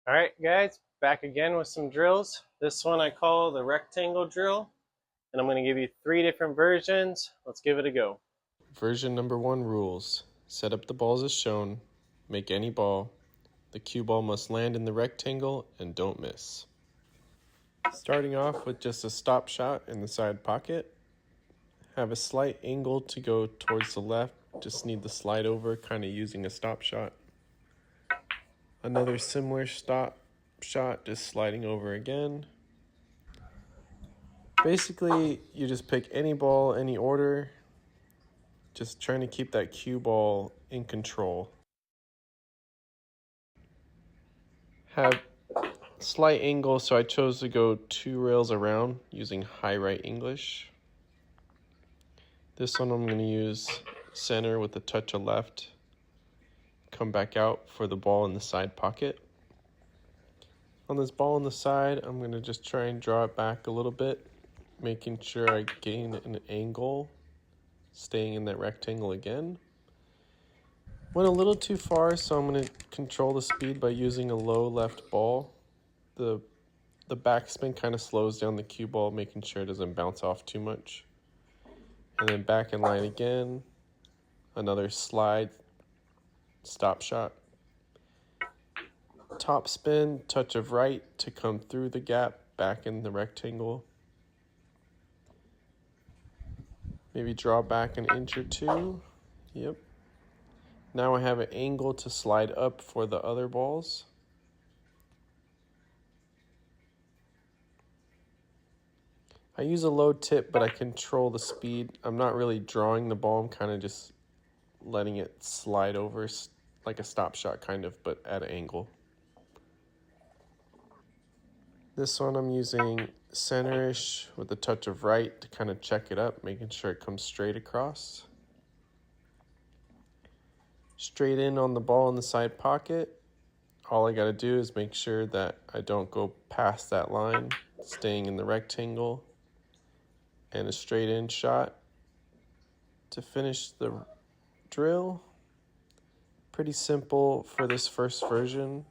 Alright guys, back again with some drills. This one I call the rectangle drill, and I'm going to give you 3 different versions. Let's give it a go. Version number 1 rules. Set up the balls as shown. Make any ball. The cue ball must land in the rectangle and don't miss. Starting off with just a stop shot in the side pocket. Have a slight angle to go towards the left. Just need to slide over, kind of using a stop shot. Another similar stop shot, just sliding over again. Basically, you just pick any ball, any order. Just trying to keep that cue ball in control. Have slight angle, so I chose to go 2 rails around using high right English. This one I'm going to use center with a touch of left. Come back out for the ball in the side pocket. On this ball on the side, I'm going to just try and draw it back a little bit, making sure I gain an angle, staying in that rectangle again. Went a little too far, so I'm going to control the speed by using a low left ball. The backspin kind of slows down the cue ball, making sure it doesn't bounce off too much. And then back in line again, another slide, stop shot. Top spin, touch of right to come through the gap, back in the rectangle. Maybe draw back an inch or two. Yep. Now I have an angle to slide up for the other balls. I use a low tip, but I control the speed. I'm not really drawing the ball. I'm kind of just letting it slide over like a stop shot kind of, but at an angle. This one I'm using center-ish with a touch of right to kind of check it up, making sure it comes straight across. Straight in on the ball in the side pocket. All I got to do is make sure that I don't go past that line, staying in the rectangle. And a straight in shot to finish the drill. Pretty simple for this first version.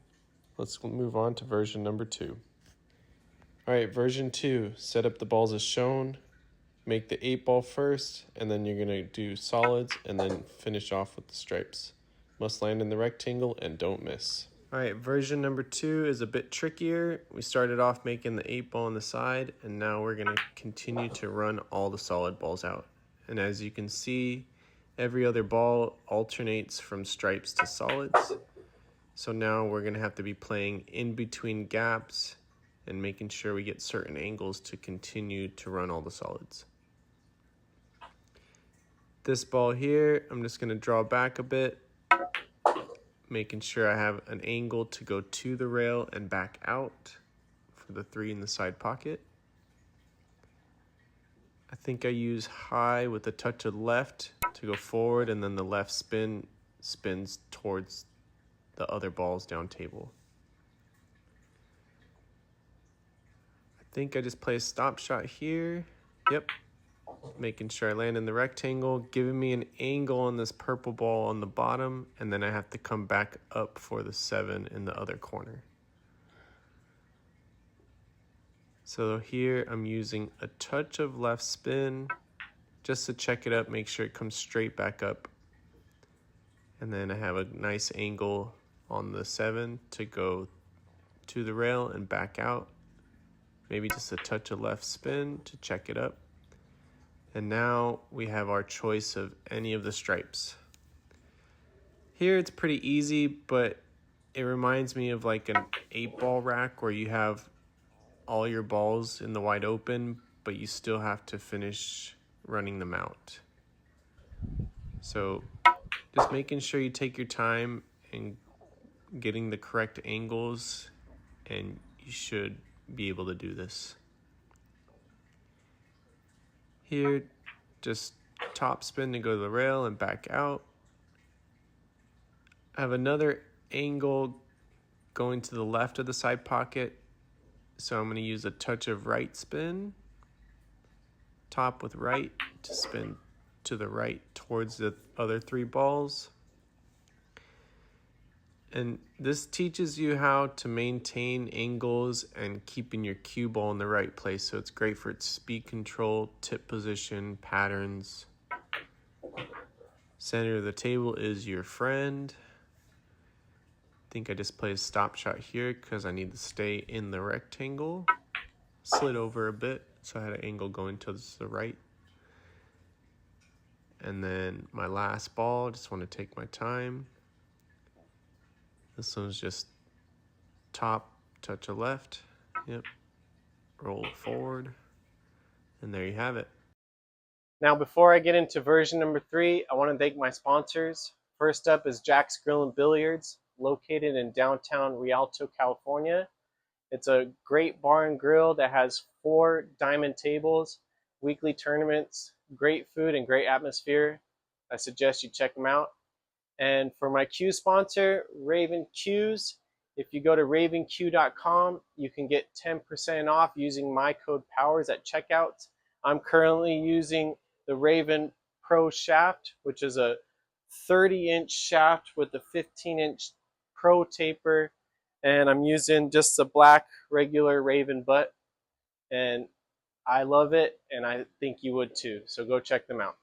Let's move on to version number 2. All right, version 2, set up the balls as shown. Make the 8 ball first, and then you're gonna do solids and then finish off with the stripes. Must land in the rectangle and don't miss. All right, version number 2 is a bit trickier. We started off making the 8 ball on the side, and now we're gonna continue to run all the solid balls out. And as you can see, every other ball alternates from stripes to solids. So now we're gonna have to be playing in between gaps and making sure we get certain angles to continue to run all the solids. This ball here, I'm just gonna draw back a bit, making sure I have an angle to go to the rail and back out for the 3 in the side pocket. I think I use high with a touch of left to go forward, and then the left spin spins towards the other balls down table. I think I just play a stop shot here. Yep. Making sure I land in the rectangle, giving me an angle on this purple ball on the bottom, and then I have to come back up for the 7 in the other corner. So here I'm using a touch of left spin just to check it up, make sure it comes straight back up. And then I have a nice angle on the 7 to go to the rail and back out. Maybe just a touch of left spin to check it up. And now we have our choice of any of the stripes. Here it's pretty easy, but it reminds me of like an 8 ball rack where you have all your balls in the wide open, but you still have to finish running them out. So just making sure you take your time and getting the correct angles, and you should be able to do this. Here, just top spin to go to the rail and back out. I have another angle going to the left of the side pocket, so I'm going to use a touch of right spin, top with right to spin to the right towards the other 3 balls. And this teaches you how to maintain angles and keeping your cue ball in the right place. So it's great for its speed control, tip position, patterns. Center of the table is your friend. I think I just played a stop shot here because I need to stay in the rectangle. Slid over a bit, so I had an angle going to the right. And then my last ball, just want to take my time. This one's just top, touch of left. Yep. Roll it forward. And there you have it. Now, before I get into version number 3, I want to thank my sponsors. First up is Jack's Grill and Billiards, located in downtown Rialto, California. It's a great bar and grill that has 4 diamond tables, weekly tournaments, great food, and great atmosphere. I suggest you check them out. And for my Q sponsor, Raven Qs, if you go to ravenq.com, you can get 10% off using my code POWERS at checkout. I'm currently using the Raven Pro shaft, which is a 30-inch shaft with a 15-inch Pro taper, and I'm using just the black regular Raven butt, and I love it, and I think you would too, so go check them out.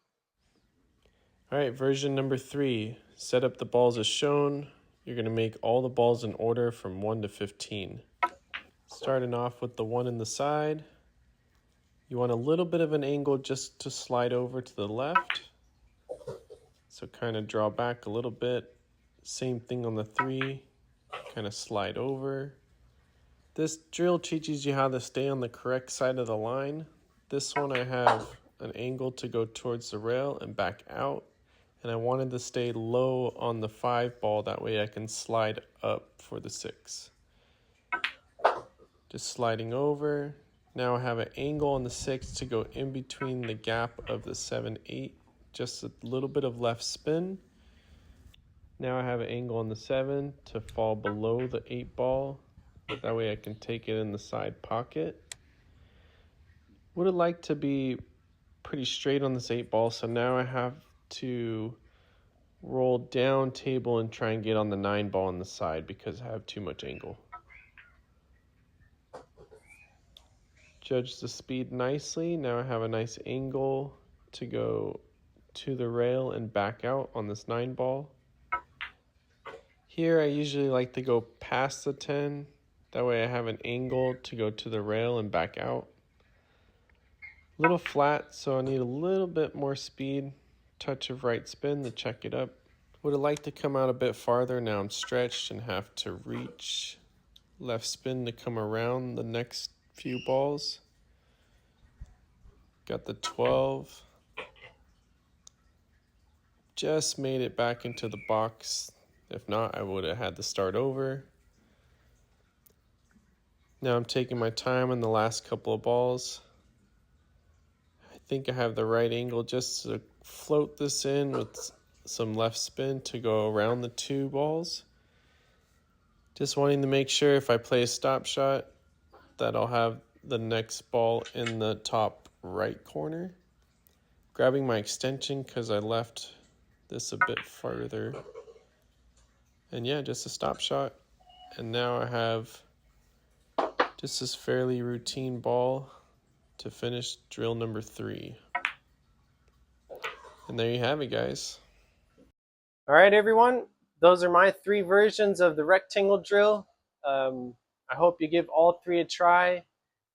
All right, version number 3. Set up the balls as shown. You're going to make all the balls in order from 1 to 15. Starting off with the 1 in the side. You want a little bit of an angle just to slide over to the left. So kind of draw back a little bit. Same thing on the 3. Kind of slide over. This drill teaches you how to stay on the correct side of the line. This one I have an angle to go towards the rail and back out. And I wanted to stay low on the 5 ball, that way I can slide up for the 6. Just sliding over. Now I have an angle on the 6 to go in between the gap of the 7, 8. Just a little bit of left spin. Now I have an angle on the 7 to fall below the 8 ball. That way I can take it in the side pocket. Would have liked to be pretty straight on this 8 ball, so now I have to roll down table and try and get on the 9 ball on the side because I have too much angle. Judge the speed nicely. Now I have a nice angle to go to the rail and back out on this 9 ball. Here I usually like to go past the 10. That way I have an angle to go to the rail and back out. A little flat, so I need a little bit more speed. Touch of right spin to check it up. Would have liked to come out a bit farther. Now I'm stretched and have to reach left spin to come around the next few balls. Got the 12. Just made it back into the box. If not, I would have had to start over. Now I'm taking my time on the last couple of balls. I think I have the right angle just to float this in with some left spin to go around the 2 balls. Just wanting to make sure if I play a stop shot that I'll have the next ball in the top right corner. Grabbing my extension because I left this a bit further. And yeah, just a stop shot. And now I have just this fairly routine ball to finish drill number 3. And there you have it, guys. All right, everyone. Those are my 3 versions of the rectangle drill. I hope you give all 3 a try.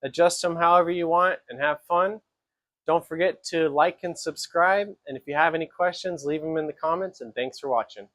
Adjust them however you want and have fun. Don't forget to like and subscribe. And if you have any questions, leave them in the comments. And thanks for watching.